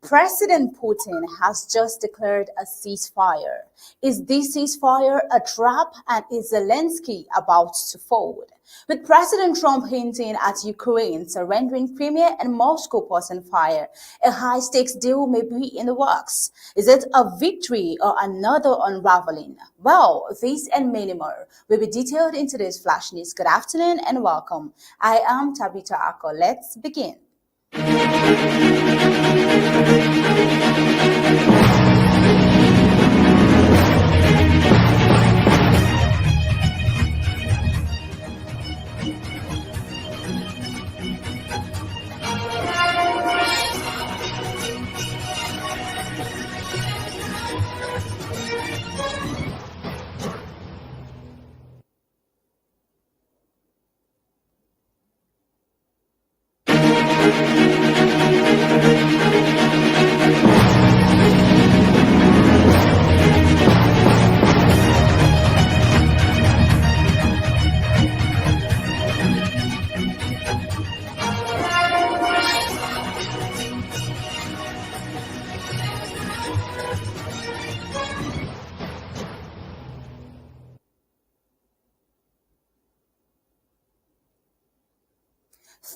President Putin has just declared a ceasefire. Is this ceasefire a trap, and is Zelenskyy about to fold? With President Trump hinting at Ukraine surrendering Crimea and Moscow pausing fire, a high-stakes deal may be in the works. Is it a victory or another unraveling? Well, these and many more will be detailed in today's Flash News. Good afternoon and welcome. I am Tabitha Ako. Let's begin.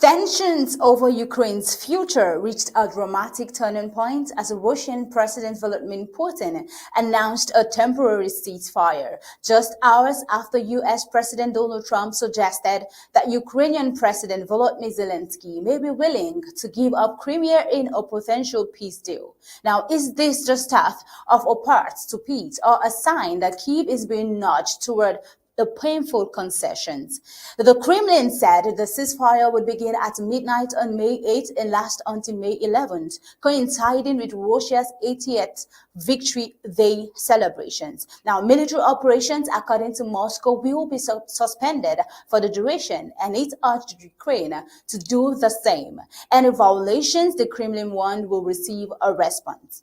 Tensions over Ukraine's future reached a dramatic turning point as Russian President Vladimir Putin announced a temporary ceasefire, just hours after U.S. President Donald Trump suggested that Ukrainian President Volodymyr Zelenskyy may be willing to give up Crimea in a potential peace deal. Now, is this the start of a path to peace or a sign that Kyiv is being nudged toward the painful concessions? The Kremlin said the ceasefire would begin at midnight on May 8th and last until May 11th, coinciding with Russia's 80th Victory Day celebrations. Now, military operations, according to Moscow, will be suspended for the duration, and it urged Ukraine to do the same. Any violations, the Kremlin warned, will receive a response.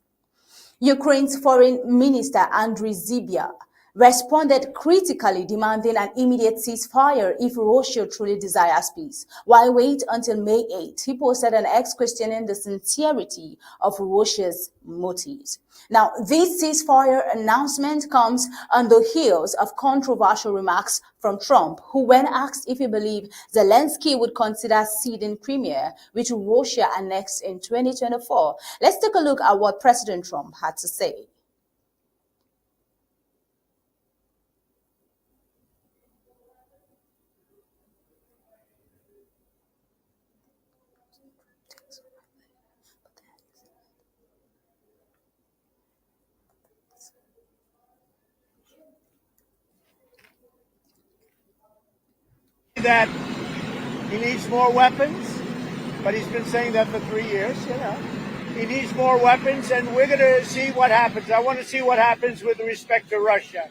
Ukraine's Foreign Minister Andriy Sybiha responded critically, demanding an immediate ceasefire if Russia truly desires peace. While wait until May 8th, he posted an X questioning the sincerity of Russia's motives. Now, this ceasefire announcement comes on the heels of controversial remarks from Trump, who, when asked if he believed Zelenskyy would consider ceding Crimea, which Russia annexed in 2024. Let's take a look at what President Trump had to say. That he needs more weapons, but he's been saying that for 3 years, He needs more weapons, and we're going to see what happens. I want to see what happens with respect to Russia,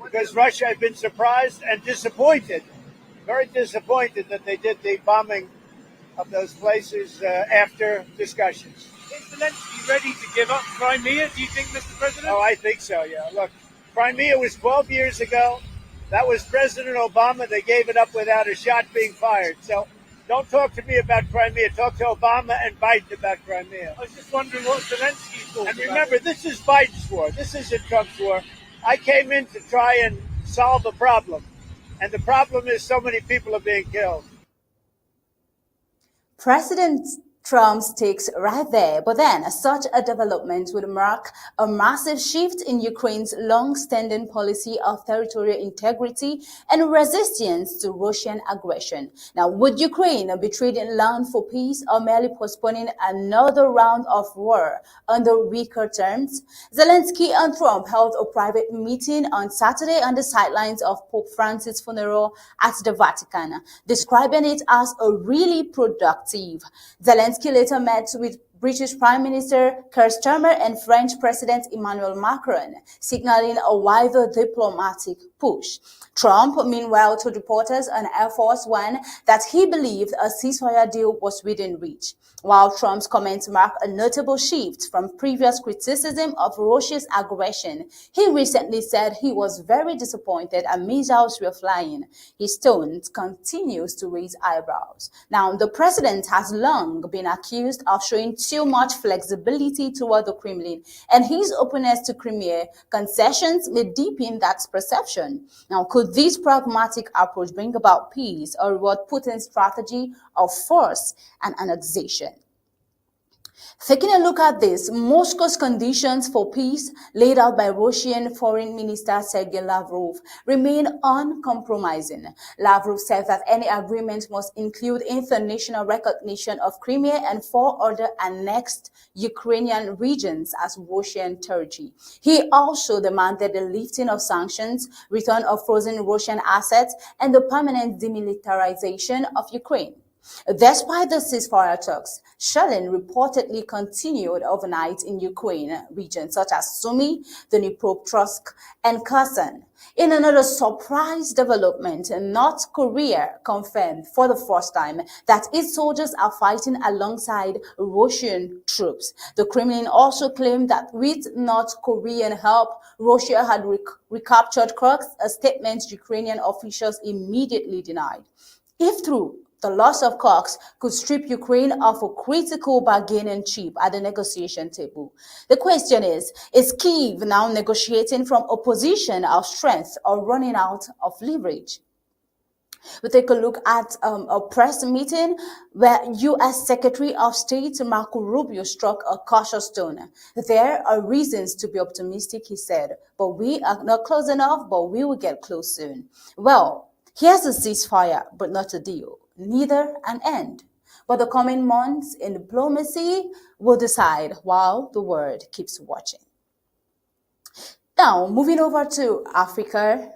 because Russia has been surprised and disappointed, very disappointed that they did the bombing of those places after discussions. Is Zelenskyy ready to give up Crimea, do you think, Mr. President? Oh, I think so, yeah. Look, Crimea was 12 years ago. That was President Obama. They gave it up without a shot being fired. So don't talk to me about Crimea. Talk to Obama and Biden about Crimea. I was just wondering what Zelenskyy thought. And remember, this is Biden's war. This isn't Trump's war. I came in to try and solve a problem. And the problem is so many people are being killed. President Trump's takes right there, but then such a development would mark a massive shift in Ukraine's long-standing policy of territorial integrity and resistance to Russian aggression. Now, would Ukraine be trading land for peace or merely postponing another round of war under weaker terms? Zelenskyy and Trump held a private meeting on Saturday on the sidelines of Pope Francis' funeral at the Vatican, describing it as a really productive. Zelenskyy later met with British Prime Minister Keir Starmer and French President Emmanuel Macron, signaling a wider diplomatic push. Trump, meanwhile, told reporters on Air Force One that he believed a ceasefire deal was within reach. While Trump's comments mark a notable shift from previous criticism of Russia's aggression, he recently said he was very disappointed as missiles were flying. His tone continues to raise eyebrows. Now, the president has long been accused of showing too much flexibility toward the Kremlin, and his openness to Crimea concessions may deepen that perception. Now, could this pragmatic approach bring about peace or reward Putin's strategy of force and annexation? Taking a look at this, Moscow's conditions for peace laid out by Russian Foreign Minister Sergei Lavrov remain uncompromising. Lavrov said that any agreement must include international recognition of Crimea and 4 other annexed Ukrainian regions as Russian territory. He also demanded the lifting of sanctions, return of frozen Russian assets, and the permanent demilitarization of Ukraine. Despite the ceasefire talks, shelling reportedly continued overnight in Ukraine regions such as Sumy, Dnipropetrovsk, and Kherson. In another surprise development, North Korea confirmed for the first time that its soldiers are fighting alongside Russian troops. The Kremlin also claimed that with North Korean help, Russia had recaptured Kursk, a statement Ukrainian officials immediately denied. If true, the loss of Kursk could strip Ukraine of a critical bargaining chip at the negotiation table. The question is Kyiv now negotiating from a position of strength or running out of leverage? We take a look at a press meeting where U.S. Secretary of State Marco Rubio struck a cautious tone. There are reasons to be optimistic, he said, but we are not close enough, but we will get close soon. Well, here's a ceasefire, but not a deal. Neither an end. But the coming months in diplomacy will decide while the world keeps watching. Now, moving over to Africa,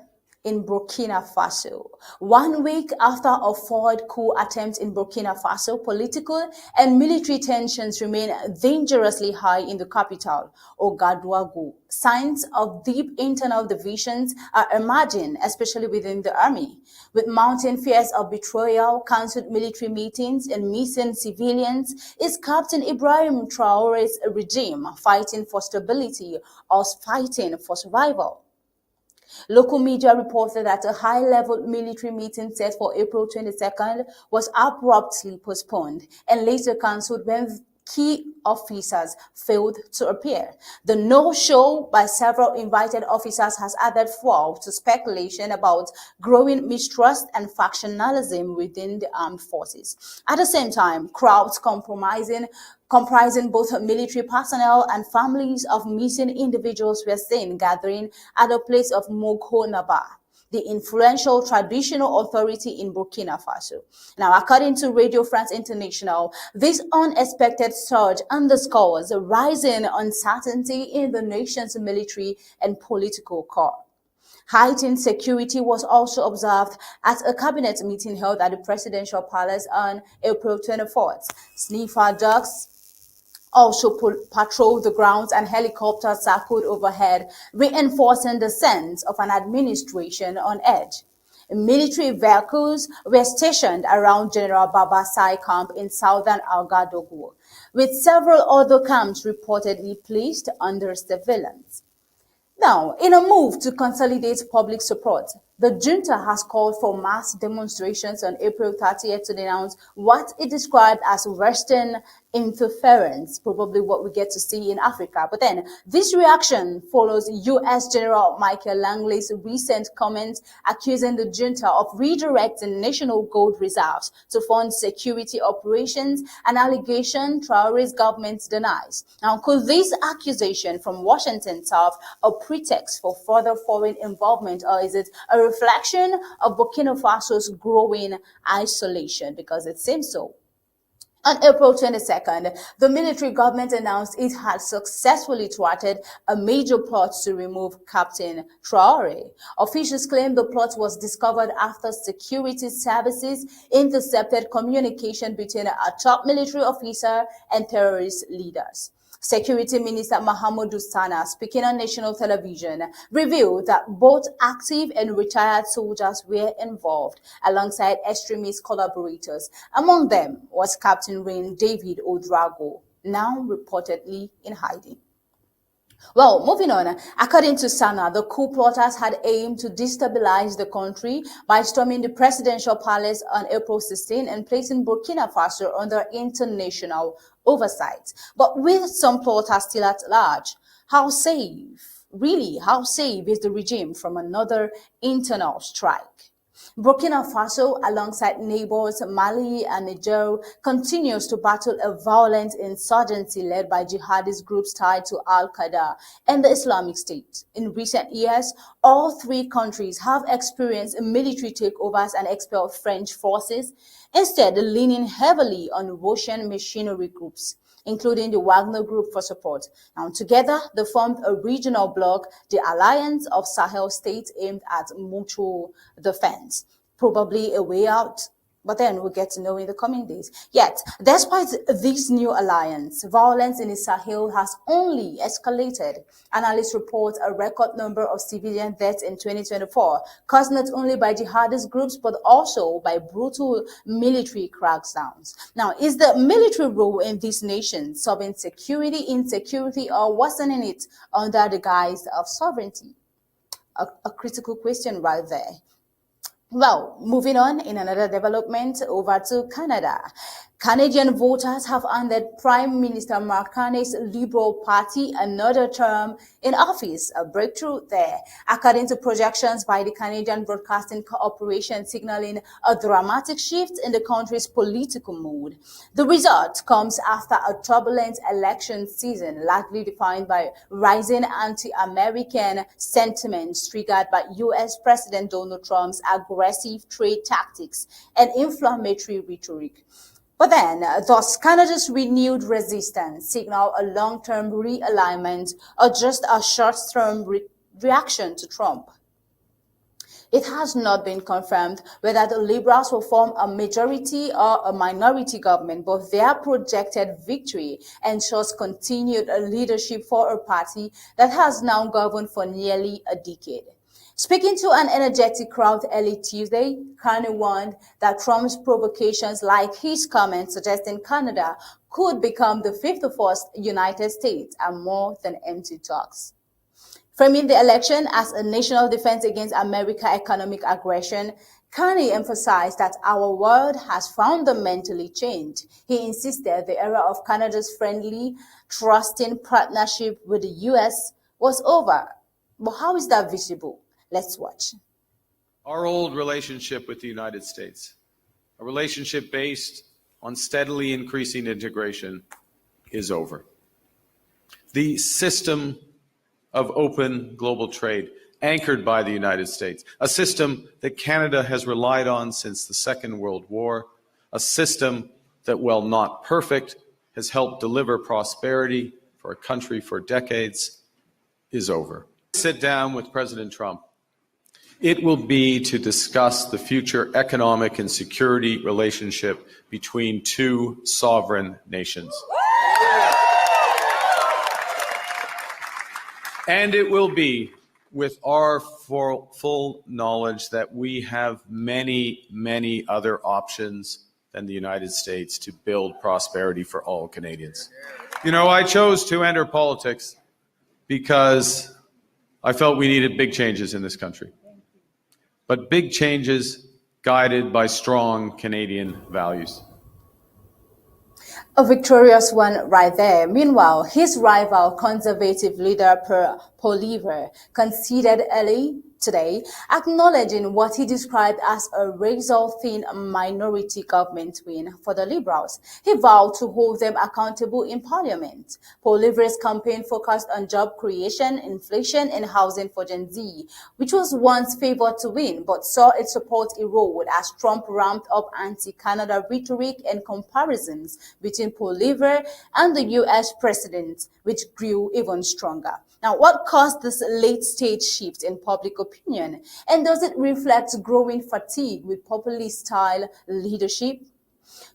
in Burkina Faso. 1 week after a failed coup attempt in Burkina Faso, political and military tensions remain dangerously high in the capital, Ouagadougou. Signs of deep internal divisions are emerging, especially within the army. With mounting fears of betrayal, cancelled military meetings, and missing civilians, is Captain Ibrahim Traoré's regime fighting for stability or fighting for survival? Local media reported that a high-level military meeting set for April 22nd was abruptly postponed and later cancelled when key officers failed to appear. The no-show by several invited officers has added fuel to speculation about growing mistrust and factionalism within the armed forces. At the same time, crowds comprising both military personnel and families of missing individuals were seen gathering at the place of Moghonaba, the influential traditional authority in Burkina Faso. Now, according to Radio France International, this unexpected surge underscores the rising uncertainty in the nation's military and political core. Heightened security was also observed at a cabinet meeting held at the presidential palace on April 24th. Sniffer dogs also patrolled the grounds and helicopters circled overhead, reinforcing the sense of an administration on edge. Military vehicles were stationed around General Babasai camp in southern Ouagadougou, with several other camps reportedly placed under surveillance. Now, in a move to consolidate public support, the junta has called for mass demonstrations on April 30th to denounce what it described as Western interference, probably what we get to see in Africa. But then, this reaction follows U.S. General Michael Langley's recent comments accusing the junta of redirecting national gold reserves to fund security operations, an allegation Traoré's government denies. Now, could this accusation from Washington serve a pretext for further foreign involvement, or is it a reflection of Burkina Faso's growing isolation? Because it seems so. On April 22nd, the military government announced it had successfully thwarted a major plot to remove Captain Traoré. Officials claim the plot was discovered after security services intercepted communication between a top military officer and terrorist leaders. Security Minister Mahamadou Sana, speaking on national television, revealed that both active and retired soldiers were involved, alongside extremist collaborators. Among them was Captain Rain David Ouedraogo, now reportedly in hiding. Well, moving on, according to Sana, the coup plotters had aimed to destabilize the country by storming the presidential palace on April 16 and placing Burkina Faso under international oversight. But with some plotters still at large, how safe, really, how safe is the regime from another internal strike? Burkina Faso, alongside neighbors Mali and Niger, continues to battle a violent insurgency led by jihadist groups tied to Al-Qaeda and the Islamic State. In recent years, all three countries have experienced military takeovers and expelled French forces, instead leaning heavily on Russian machinery groups, including the Wagner Group for support. Now, together, they formed a regional bloc, the Alliance of Sahel States, aimed at mutual defense. Probably a way out, but then we'll get to know in the coming days. Yet, despite this new alliance, violence in the Sahel has only escalated. Analysts report a record number of civilian deaths in 2024, caused not only by jihadist groups, but also by brutal military crackdowns. Now, is the military role in these nations solving security, insecurity, or worsening it under the guise of sovereignty? A critical question right there. Well, moving on in another development over to Canada. Canadian voters have handed Prime Minister Mark Carney's Liberal Party another term in office, a breakthrough there, according to projections by the Canadian Broadcasting Corporation, signaling a dramatic shift in the country's political mood. The result comes after a turbulent election season, largely defined by rising anti-American sentiments triggered by U.S. President Donald Trump's aggressive trade tactics and inflammatory rhetoric. But then, does Canada's renewed resistance signal a long-term realignment or just a short-term reaction to Trump? It has not been confirmed whether the Liberals will form a majority or a minority government, but their projected victory ensures continued leadership for a party that has now governed for nearly a decade. Speaking to an energetic crowd early Tuesday, Carney warned that Trump's provocations, like his comments suggesting Canada could become the 51st United States, are more than empty talks. Framing the election as a national defense against America's economic aggression, Carney emphasized that our world has fundamentally changed. He insisted the era of Canada's friendly, trusting partnership with the U.S. was over. But how is that visible? Let's watch. Our old relationship with the United States, a relationship based on steadily increasing integration, is over. The system of open global trade, anchored by the United States, a system that Canada has relied on since the Second World War, a system that, while not perfect, has helped deliver prosperity for a country for decades, is over. Sit down with President Trump. It will be to discuss the future economic and security relationship between two sovereign nations. And it will be with our full knowledge that we have many, many other options than the United States to build prosperity for all Canadians. You know, I chose to enter politics because I felt we needed big changes in this country. But big changes guided by strong Canadian values. A victorious one right there. Meanwhile, his rival, conservative leader Paul Lever, conceded early today, acknowledging what he described as a razor-thin minority government win for the Liberals. He vowed to hold them accountable in Parliament. Paul Lever's campaign focused on job creation, inflation, and housing for Gen Z, which was once favored to win, but saw its support erode as Trump ramped up anti-Canada rhetoric and comparisons between Paul Lever and the U.S. president, which grew even stronger. Now, what caused this late-stage shift in public opinion? And does it reflect growing fatigue with populist-style leadership?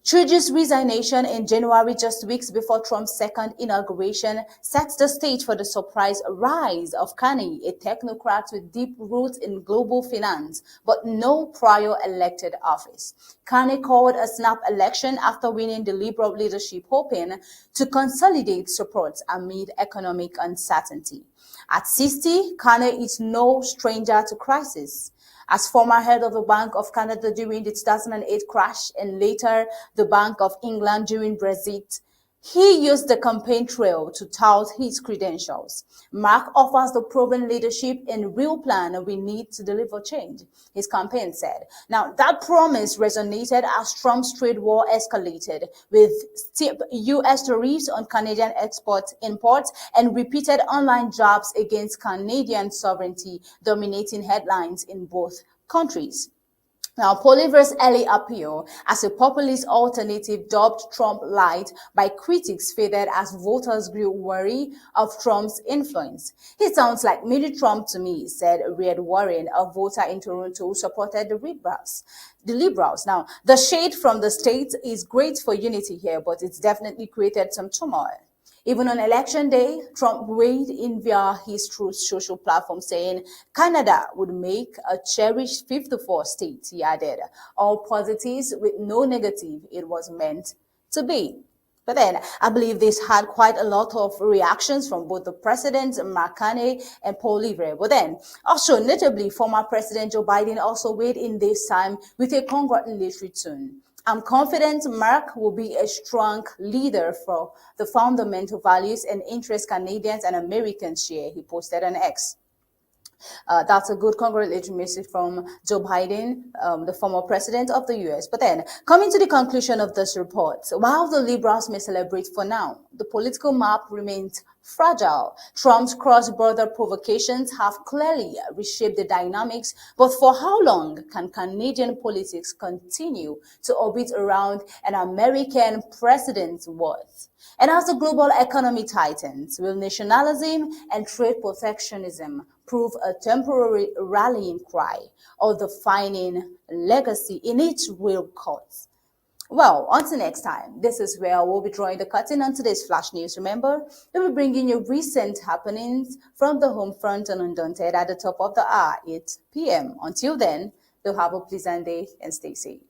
Trudeau's resignation in January, just weeks before Trump's second inauguration, sets the stage for the surprise rise of Carney, a technocrat with deep roots in global finance, but no prior elected office. Carney called a snap election after winning the Liberal leadership, hoping to consolidate support amid economic uncertainty. At 60, Carney is no stranger to crisis. As former head of the Bank of Canada during the 2008 crash and later the Bank of England during Brexit, He used the campaign trail to tout his credentials. Mark offers the proven leadership and real plan we need to deliver change, his campaign said. Now, that promise resonated as Trump's trade war escalated, with steep U.S. tariffs on Canadian imports, and repeated online jabs against Canadian sovereignty dominating headlines in both countries. Now, Polivre's early appeal as a populist alternative dubbed Trump light by critics faded as voters grew wary of Trump's influence. He sounds like mini Trump to me, said Red Warren, a voter in Toronto who supported the Liberals. Now, the shade from the state is great for unity here, but it's definitely created some turmoil. Even on election day, Trump weighed in via his Truth social platform, saying Canada would make a cherished 54th state. He added, all positives with no negative, it was meant to be. But then, I believe this had quite a lot of reactions from both the presidents, Mark Carney and Paul Livre. But then, also notably, former President Joe Biden also weighed in this time with a congratulatory tune. I'm confident Mark will be a strong leader for the fundamental values and interests Canadians and Americans share, he posted on X. That's a good congratulatory message from Joe Biden, the former president of the U.S. But then, coming to the conclusion of this report, while the Liberals may celebrate for now, the political map remains fragile. Trump's cross-border provocations have clearly reshaped the dynamics, but for how long can Canadian politics continue to orbit around an American president's words? And as the global economy tightens, will nationalism and trade protectionism prove a temporary rallying cry or defining legacy in its real cause? Well, until next time, this is where we'll be drawing the curtain on today's Flash News. Remember, we'll be bringing you recent happenings from the home front and Undaunted at the top of the hour, 8 p.m. Until then, do have a pleasant day and stay safe.